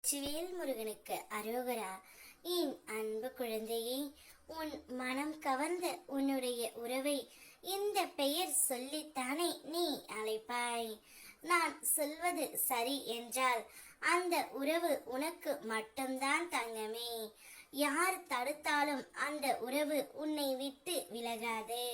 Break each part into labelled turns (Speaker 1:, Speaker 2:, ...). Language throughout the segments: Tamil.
Speaker 1: வெற்றிவேல் முருகனுக்கு அரோகரா. என் அன்பு குழந்தையே, உன் மனம் கவர்ந்த உன்னுடைய உறவை இந்த பெயர் சொல்லித்தானே நீ அழைப்பாய். நான் சொல்வது சரி என்றால் அந்த உறவு உனக்கு மட்டும்தான் தங்கமே. யார் தடுத்தாலும் அந்த உறவு உன்னை விட்டு விலகாது.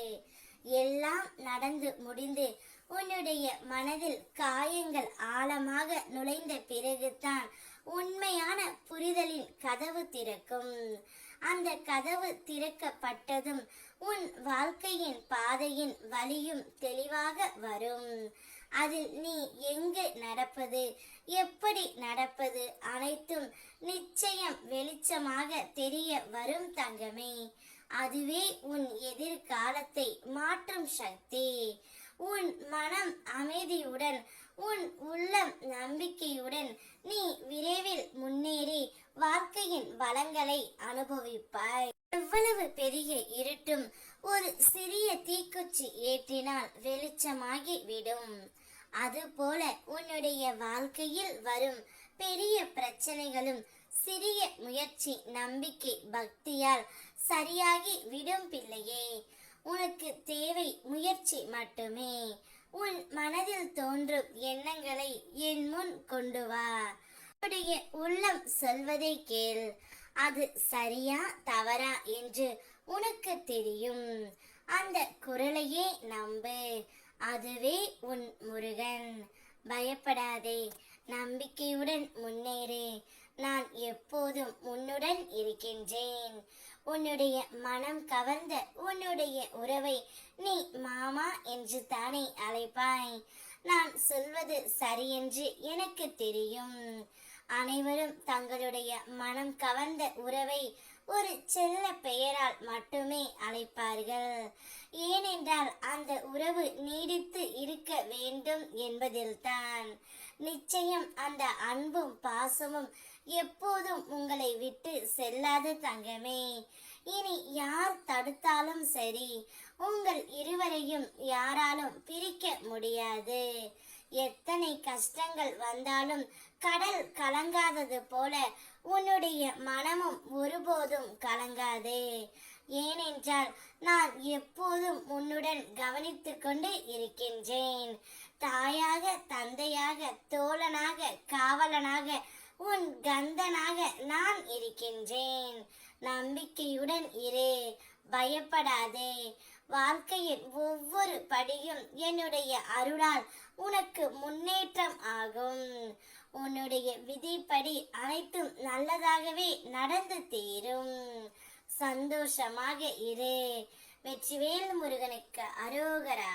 Speaker 1: எல்லாம் நடந்து முடிந்து உன்னுடைய மனதில் காயங்கள் ஆழமாக நுழைந்த பிறகுதான் உண்மையான புரிதலின் கதவு திறக்கும். அந்த கதவு திறக்கப்பட்டதும் உன் வாழ்க்கையின் பாதையின் வழியும் தெளிவாக வரும். அதில் நீ எங்கு நடப்பது, எப்படி நடப்பது அனைத்தும் நிச்சயம் வெளிச்சமாக தெரிய வரும் தங்கமே. அதுவே உன் எதிர்காலத்தை மாற்றும் சக்தி. உன் மனம் அமைதியுடன், உன் உள்ளம் நம்பிக்கையுடன் நீ விரைவில் முன்னேறி வாழ்க்கையின் வளங்களை அனுபவிப்பாய். எவ்வளவு பெரிய இருட்டும் ஒரு சிறிய தீக்குச்சி ஏற்றினால் வெளிச்சமாகி விடும். அதுபோல உன்னுடைய வாழ்க்கையில் வரும் பெரிய பிரச்சனைகளும் சிறிய முயற்சி, நம்பிக்கை, பக்தியால் சரியாகி விடும் பிள்ளையே. உனக்கு தேவை முயற்சி மட்டுமே. உன் மனதில் தோன்றும் எண்ணங்களை என் முன் கொண்டு வா. உன்னுடைய உள்ளம் சொல்வதை கேள். அது சரியா தவறா என்று உனக்கு தெரியும். அந்த குரலையே நம்பு. அதுவே உன் முருகன். பயப்படாதே, நம்பிக்கையுடன் முன்னேறு. நான் எப்போதும் உன்னுடன் இருக்கின்றேன். உன்னுடைய மனம் கவர்ந்த உன்னுடைய உறவை நீ மாமா என்று தானே அழைப்பாய். நான் சொல்வது சரியென்று எனக்கு தெரியும். அனைவரும் தங்களுடைய மனம் கவர்ந்த உறவை ஒரு செல்ல பெயரால் மட்டுமே அழைப்பார்கள். ஏனென்றால் அந்த உறவு நீடித்து இருக்க வேண்டும் என்பதில்தான். நிச்சயம் அந்த அன்பும் பாசமும் எப்போதும் உங்களை விட்டு செல்லாத தங்கமே. இனி யார் தடுத்தாலும் சரி, உங்கள் இருவரையும் யாராலும் பிரிக்க முடியாது. எத்தனை கஷ்டங்கள் வந்தாலும் கடல் கலங்காதது போல உன்னுடைய மனமும் ஒருபோதும் கலங்காது. ஏனென்றால் நான் எப்போதும் உன்னுடன் கவனித்து கொண்டு இருக்கின்றேன். தாயாக, தந்தையாக, தோழனாக, காவலனாக, உன் கந்தனாக நான் இருக்கின்றேன். நம்பிக்கையுடன் இரு, பயப்படாதே. வாழ்க்கையின் ஒவ்வொரு படியும் என்னுடைய அருளால் உனக்கு முன்னேற்றம் ஆகும். உன்னுடைய விதிப்படி அனைத்தும் நல்லதாகவே நடந்து தீரும். சந்தோஷமாக இரு. வெற்றிவேல் முருகனுக்கு அரோகரா.